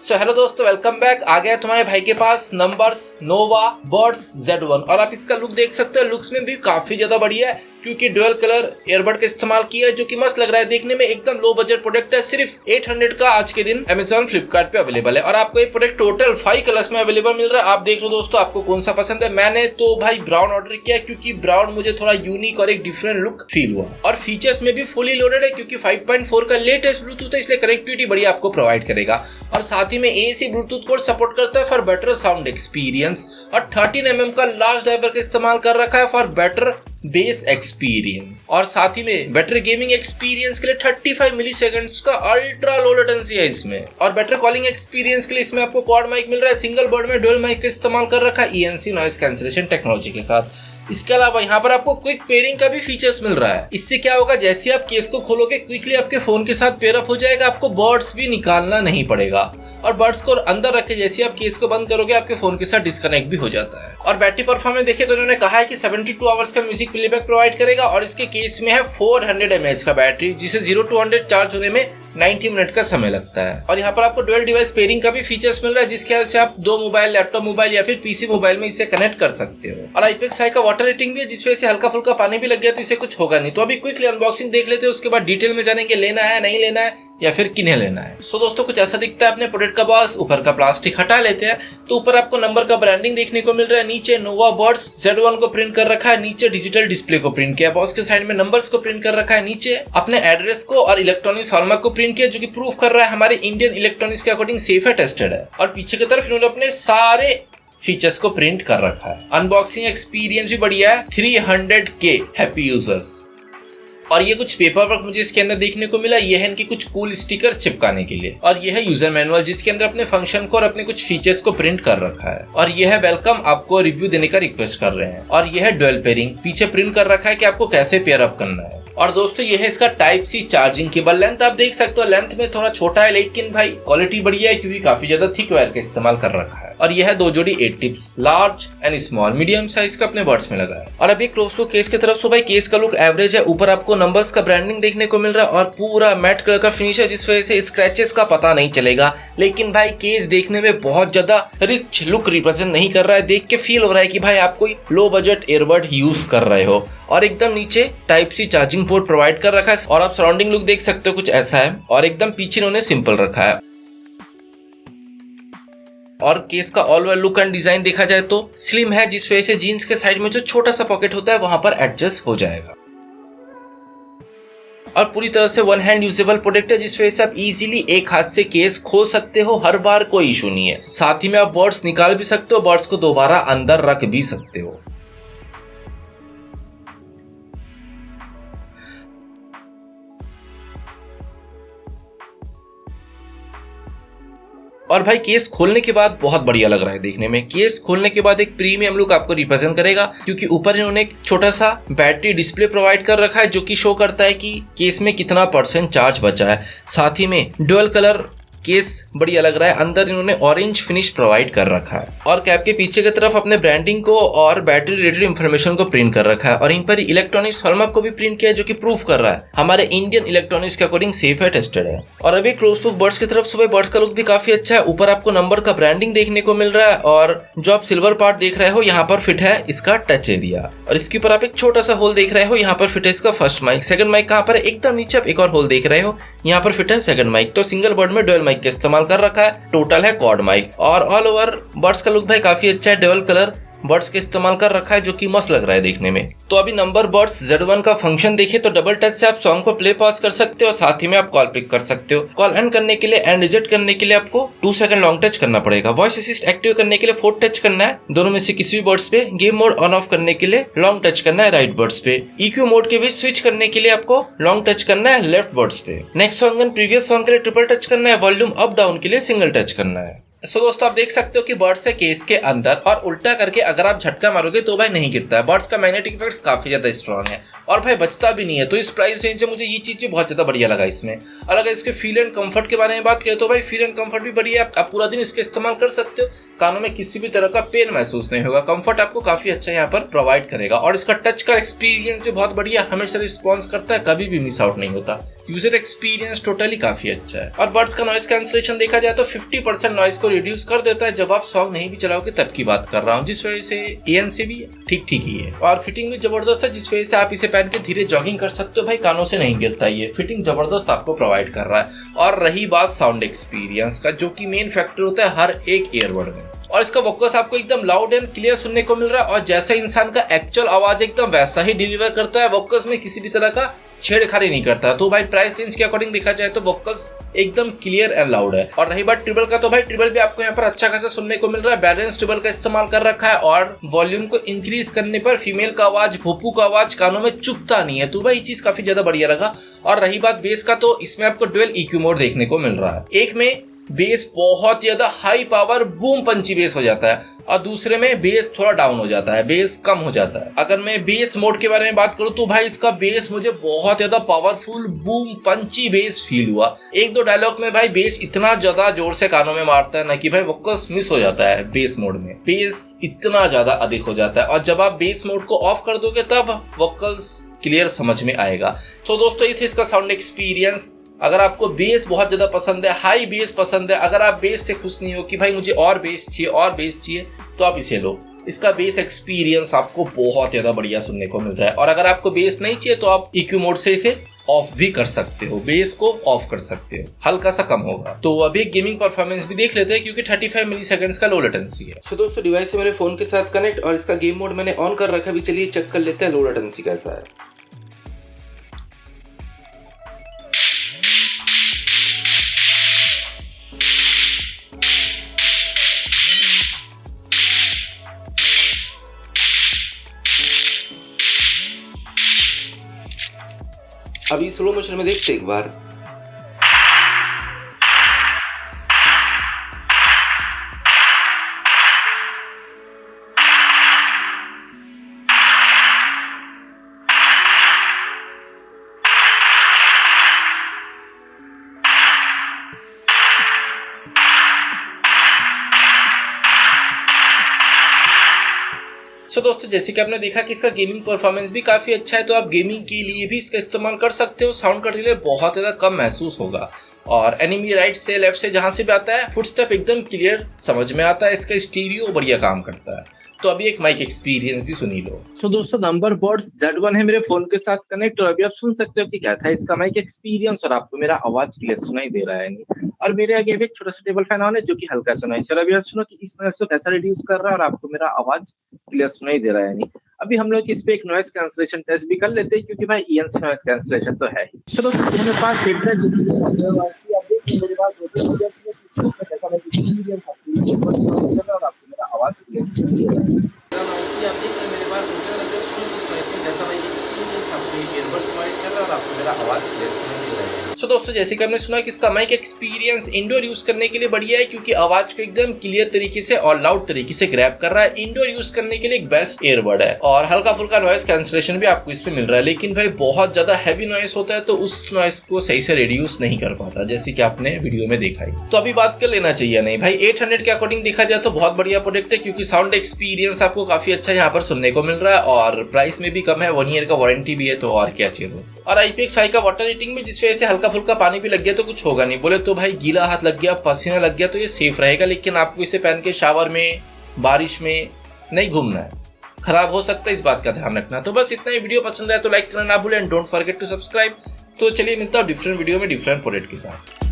Hello दोस्तों, welcome back. आ गया तुम्हारे भाई के पास नंबर्स नोवा बर्ड्स Z1 और आप इसका लुक देख सकते हो। लुक्स में भी काफी ज्यादा बढ़िया है क्योंकि डुअल कलर ईयरबड का इस्तेमाल किया है जो कि मस्त लग रहा है देखने में। एकदम लो बजट प्रोडक्ट है, सिर्फ 800 का आज के दिन Amazon फ्लिपकार्ट पे अवेलेबल है और आपको ये प्रोडक्ट टोटल 5 कलर्स में अवेलेबल मिल रहा है। आप देख लो दोस्तों आपको कौन सा पसंद है। मैंने तो भाई ब्राउन ऑर्डर किया क्योंकि ब्राउन मुझे थोड़ा यूनिक और एक डिफरेंट लुक फील हुआ और फीचर्स में भी फुली लोडेड है क्योंकि 5.4 का लेटेस्ट ब्लूटूथ है, इसलिए कनेक्टिविटी बढ़िया आपको प्रोवाइड करेगा और साथ ही में AC ब्लूटूथ कोड सपोर्ट करता है फॉर बेटर साउंड एक्सपीरियंस और 13mm का लार्ज डायपर का इस्तेमाल कर रखा है फॉर बेटर बेस एक्सपीरियंस और साथ ही में बेटर गेमिंग एक्सपीरियंस के लिए 35 मिली सेकेंड्स का अल्ट्रा लो लेटेंसी है इसमें और बेटर कॉलिंग एक्सपीरियंस के लिए इसमें आपको क्वाड माइक मिल रहा है। सिंगल बर्ड में डुअल माइक का इस्तेमाल कर रखा है ENC नॉइज कैंसिलेशन टेक्नोलॉजी के साथ। इसके अलावा यहाँ पर आपको क्विक पेयरिंग का भी फीचर्स मिल रहा है। इससे क्या होगा, जैसे आप केस को खोलोगे क्विकली आपके फोन के साथ पेयर अप हो जाएगा, आपको बर्ड्स भी निकालना नहीं पड़ेगा और बर्ड्स को अंदर रखे जैसे आप केस को बंद करोगे आपके फोन के साथ डिस्कनेक्ट भी हो जाता है। और बैटरी परफॉर्मेंस देखें तो उन्होंने कहा है कि 72 आवर्स का म्यूजिक प्लेबैक प्रोवाइड करेगा और इसके केस में है 400 mAh का बैटरी जिसे 0 to 100 चार्ज होने में 90 मिनट का समय लगता है। और यहाँ पर आपको डुअल डिवाइस पेयरिंग का भी फीचर्स मिल रहा है जिसके से आप 2 मोबाइल, लैपटॉप मोबाइल या फिर PC मोबाइल में इसे कनेक्ट कर सकते हो। और IPX5 का वाटर रेटिंग भी है जिस वजह से हल्का फुल्का पानी भी लग गया तो इसे कुछ होगा नहीं। तो अभी क्विकली अनबॉक्सिंग देख लेते हैं, उसके बाद डिटेल में जानेंगे लेना है नहीं लेना है या फिर किन्हें लेना है। सो दोस्तों कुछ ऐसा दिखता है अपने प्रोडक्ट का बॉक्स। ऊपर का प्लास्टिक हटा लेते हैं तो ऊपर आपको नंबर का ब्रांडिंग देखने को मिल रहा है। नीचे नोवा बर्ड्स Z1 को प्रिंट कर रखा है, नीचे डिजिटल डिस्प्ले को प्रिंट किया, बॉक्स के साइड में नंबर्स को प्रिंट कर रखा है, नीचे अपने एड्रेस को और इलेक्ट्रॉनिक्स हॉलमार्क को प्रिंट किया जो कि प्रूफ कर रहा है हमारे इंडियन इलेक्ट्रॉनिक्स के अकॉर्डिंग सेफ है, टेस्टेड है। और पीछे की तरफ इन्होंने अपने सारे फीचर्स को प्रिंट कर रखा है। अनबॉक्सिंग एक्सपीरियंस भी बढ़िया है, 300K हैप्पी यूजर्स। और ये कुछ पेपर वर्क मुझे इसके अंदर देखने को मिला। ये है इनके कुछ कूल स्टिकर्स चिपकाने के लिए और ये है यूजर मैनुअल जिसके अंदर अपने फंक्शन को और अपने कुछ फीचर्स को प्रिंट कर रखा है। और ये है वेलकम, आपको रिव्यू देने का रिक्वेस्ट कर रहे हैं। और ये है डुअल पेयरिंग, पीछे प्रिंट कर रखा है कि आपको कैसे पेयर अप करना है। और दोस्तों ये है इसका Type-C चार्जिंग केबल। लेंथ आप देख सकते हो, लेंथ में थोड़ा छोटा है लेकिन भाई क्वालिटी बढ़िया है क्योंकि काफी ज्यादा थिक वायर का इस्तेमाल कर रखा है। और यह है 2 जोड़ी 8 tips, large and small, medium size का अपने बर्ड्स में लगा है। और अभी क्लोज टू केस की तरफ से भाई केस का लुक एवरेज है। ऊपर आपको नंबर्स का ब्रांडिंग देखने को मिल रहा है और पूरा मैट कलर का फिनिश है जिस वजह से स्क्रैचेस का पता नहीं चलेगा। लेकिन भाई केस देखने में बहुत ज्यादा रिच लुक रिप्रेजेंट नहीं कर रहा है। देख के फील हो रहा है कि भाई आप कोई लो बजट ईयरबड यूज कर रहे हो। और एकदम नीचे Type-C चार्जिंग पोर्ट प्रोवाइड कर रखा है और आप सराउंडिंग लुक देख सकते हो कुछ ऐसा है। और एकदम पीछे इन्होंने सिंपल रखा है। और केस का all over look and design देखा जाए तो स्लिम है जिस वजह से जीन्स के साइड में जो छोटा सा पॉकेट होता है वहां पर एडजस्ट हो जाएगा। और पूरी तरह से वन हैंड यूजेबल प्रोडक्ट है जिस वजह से आप इजीली एक हाथ से केस खोल सकते हो, हर बार कोई इशू नहीं है। साथ ही में आप बर्ड्स निकाल भी सकते हो, बर्ड्स को दोबारा अंदर रख भी सकते हो। और भाई केस खोलने के बाद बहुत बढ़िया लग रहा है देखने में। केस खोलने के बाद एक प्रीमियम लुक आपको रिप्रेजेंट करेगा क्योंकि ऊपर इन्होंने एक छोटा सा बैटरी डिस्प्ले प्रोवाइड कर रखा है जो कि शो करता है कि केस में कितना % चार्ज बचा है। साथ ही में डुअल कलर केस बढ़िया लग रहा है। अंदर इन्होंने ऑरेंज फिनिश प्रोवाइड कर रखा है और कैप के पीछे की तरफ अपने ब्रांडिंग को और बैटरी रिलेटेड इंफॉर्मेशन को प्रिंट कर रखा है। और इन पर इलेक्ट्रॉनिक्स हॉलमार्क को भी प्रिंट किया है जो कि प्रूफ कर रहा है हमारे इंडियन इलेक्ट्रॉनिक्स के अकॉर्डिंग सेफ है, टेस्टेड है। और अभी क्लोज लुक बर्ड्स की तरफ से बर्ड्स का लुक भी काफी अच्छा है। ऊपर आपको नंबर का ब्रांडिंग देखने को मिल रहा है और जो आप सिल्वर पार्ट देख रहे हो यहाँ पर फिट है इसका टच एरिया। और इसके ऊपर आप एक छोटा सा होल देख रहे हो, यहाँ पर फिट है इसका फर्स्ट माइक। सेकंड माइक कहाँ पर है, एकदम नीचे आप एक और होल देख रहे हो, यहाँ पर फिट है सेकंड माइक। तो सिंगल बर्ड में डुअल माइक का इस्तेमाल कर रखा है। टोटल है क्वाड माइक। और ऑल ओवर बर्ड्स का लुक भाई काफी अच्छा है। डुअल कलर बर्ड्स का इस्तेमाल कर रखा है जो कि मस्त लग रहा है देखने में। तो अभी नंबर बर्ड्स Z1 का फंक्शन देखिए तो डबल टच से आप सॉन्ग को प्ले पॉज कर सकते हो, साथ ही में आप कॉल पिक कर सकते हो। कॉल एंड करने के लिए एंड रिजेक्ट करने के लिए आपको 2 सेकंड लॉन्ग टच करना पड़ेगा। वॉइस असिस्ट एक्टिव करने के लिए 4 टच करना है दोनों में से किसी भी बर्ड्स पे। गेम मोड ऑन ऑफ करने के लिए लॉन्ग टच करना है राइट बर्ड्स पे। EQ मोड के बीच स्विच करने के लिए आपको लॉन्ग टच करना है लेफ्ट बर्ड्स पे। Next song and previous song के लिए ट्रिपल टच करना है। वॉल्यूम अप डाउन के लिए सिंगल टच करना है। सो दोस्तों आप देख सकते हो कि बर्ड्स है केस के अंदर और उल्टा करके अगर आप झटका मारोगे तो भाई नहीं गिरता है। बर्ड्स का मैग्नेटिक इफेक्ट काफी ज्यादा स्ट्रॉन्ग है और भाई बचता भी नहीं है। तो इस प्राइस रेंज से मुझे ये चीज भी बहुत ज्यादा बढ़िया लगा इसमें। और अगर इसके फील एंड कंफर्ट के बारे में बात करें तो भाई फील एंड कंफर्ट भी बढ़िया है। आप पूरा दिन इसके इस्तेमाल कर सकते हो, कानों में किसी भी तरह का पेन महसूस नहीं होगा। कंफर्ट आपको काफी अच्छा यहाँ पर प्रोवाइड करेगा और इसका टच का एक्सपीरियंस भी बहुत बढ़िया, हमेशा रिस्पॉन्स करता है, कभी भी मिस आउट नहीं होता। यूजर एक्सपीरियंस टोटली काफी अच्छा है। और बर्ड्स का नॉइस कैंसलेशन देखा जाए तो 50% नॉइस को रिड्यूस कर देता है जब आप सॉन्ग नहीं भी चलाओगे तब की बात कर रहा हूँ, जिस वजह से एन से भी ठीक ही है। और फिटिंग भी जबरदस्त है, जिस वजह से आप इसे पहन के धीरे जॉगिंग कर सकते हो। भाई कानों से नहीं गिरता, ये फिटिंग जबरदस्त आपको प्रोवाइड कर रहा है। और रही बात साउंड एक्सपीरियंस का, जो कि मेन फैक्टर होता है हर एक ईयरबड में, और इसका वोकस आपको एकदम लाउड एंड क्लियर सुनने को मिल रहा है और जैसा इंसान का एक्चुअल आवाज एकदम वैसा ही डिलीवर करता है। वोकस में किसी भी तरह का छेड़खानी नहीं करता। तो भाई प्राइस रेंज के अकॉर्डिंग देखा जाए तो वोकस एकदम क्लियर एंड लाउड है। और रही बात ट्रिबल का, तो भाई ट्रिबल भी आपको यहाँ पर अच्छा खासा सुनने को मिल रहा है। बैलेंस ट्रिबल का इस्तेमाल कर रखा है और वॉल्यूम को इंक्रीज करने पर फीमेल का आवाज, भोपू का आवाज कानों में चुभता नहीं है। तो भाई ये चीज काफी ज्यादा बढ़िया लगा। और रही बात बेस का, तो इसमें आपको डुअल EQ मोड देखने को मिल रहा है। एक में बेस बहुत ज्यादा हाई पावर बूम पंची बेस हो जाता है और दूसरे में बेस थोड़ा डाउन हो जाता है, बेस कम हो जाता है। अगर मैं बेस मोड के बारे में बात करूं तो भाई इसका बेस मुझे बहुत ज्यादा पावरफुल बूम पंची बेस फील हुआ। एक दो डायलॉग में भाई बेस इतना ज्यादा जोर से कानों में मारता है ना कि भाई वोकस मिस हो जाता है। बेस मोड में बेस इतना ज्यादा अधिक हो जाता है और जब आप बेस मोड को ऑफ कर दोगे तब वोकल्स क्लियर समझ में आएगा। तो दोस्तों ये थे इसका साउंड एक्सपीरियंस। अगर आपको बेस बहुत ज्यादा पसंद है, हाई बेस पसंद है, अगर आप बेस से खुश नहीं हो कि भाई मुझे और बेस चाहिए तो आप इसे लो। इसका बेस एक्सपीरियंस आपको बहुत ज्यादा बढ़िया सुनने को मिल रहा है। और अगर आपको बेस नहीं चाहिए तो आप EQ मोड से इसे ऑफ भी कर सकते हो, बेस को ऑफ कर सकते हो, हल्का सा कम होगा। तो अभी गेमिंग परफॉर्मेंस भी देख लेते हैं क्योंकि 35 मिलीसेकंड्स का लो लेटेंसी है। तो दोस्तों डिवाइस से मेरे फोन के साथ कनेक्ट और इसका गेम मोड मैंने ऑन कर रखा है। भी चलिए चेक कर लेते हैं लो लेटेंसी कैसा है। अभी स्लो मोशन में देखते एक बार। तो दोस्तों जैसे कि आपने देखा कि इसका गेमिंग परफॉर्मेंस भी काफी अच्छा है, तो आप गेमिंग के लिए भी इसका इस्तेमाल कर सकते हो। साउंड का डिले बहुत ज्यादा कम महसूस होगा और एनिमी राइट से लेफ्ट से जहां से भी आता है फुटस्टेप एकदम क्लियर समझ में आता है। इसका स्टीरियो बढ़िया काम करता है। तो अभी एक माइक एक्सपीरियंस भी सुनी लो। तो दोस्तों नंबर बर्ड्स Z1 है मेरे फोन के साथ कनेक्ट और अभी आप सुन सकते हो कि क्या था इसका माइक एक्सपीरियंस और आपको मेरा आवाज क्लियर सुनाई दे रहा है नहीं। और मेरे आगे एक छोटा सा टेबल फैन ऑन है जो कि हल्का सुनाई। चलो अभी आप सुनो कि इस नॉइस को कैसा रिड्यूस कर रहा है और आपको मेरा आवाज क्लियर सुनाई दे रहा है नहीं। अभी हम लोग इस पे एक नॉइस कैंसलेशन टेस्ट भी कर लेते हैं क्योंकि भाई EN से नॉइस कैंसलेशन तो है ही। चलो मेरे पास हेडसेट आवाज सो दोस्तों जैसे कि हमने सुना कि इसका माइक एक्सपीरियंस इंडोर यूज करने के लिए बढ़िया है क्योंकि आवाज को एकदम क्लियर तरीके से और लाउड तरीके से ग्रैब कर रहा है। इंडोर यूज करने के लिए एक बेस्ट ईयरबड है और हल्का फुल्का नॉइस कैंसलेशन भी आपको इसमें मिल रहा है। लेकिन भाई बहुत ज्यादा हैवी नॉइस होता है तो उस नॉइस को सही से रिड्यूस नहीं कर पाता, जैसे कि आपने वीडियो में देखा ही। तो अभी बात कर लेना चाहिए नहीं भाई 800 के अकॉर्डिंग देखा जाए तो बहुत बढ़िया प्रोडक्ट है क्योंकि साउंड एक्सपीरियंस आपको काफी अच्छा यहाँ पर सुनने को मिल रहा है और प्राइस में भी कम है, 1 ईयर का वारंटी भी है। तो और क्या चाहिए दोस्तों। और IPX5 का वाटर हीटिंग में जिस वजह से हल्का फुल्का पानी भी लग गया तो कुछ होगा नहीं। बोले तो भाई गीला हाथ लग गया, पसीना लग गया तो ये सेफ रहेगा, लेकिन आपको इसे पहन के शावर में, बारिश में नहीं घूमना है, खराब हो सकता है, इस बात का ध्यान रखना। तो बस इतना ही। वीडियो पसंद आया तो लाइक करना ना भूलें and don't forget to subscribe. तो चलिए मिलता हूँ डिफरेंट वीडियो में डिफरेंट प्रोडक्ट के साथ।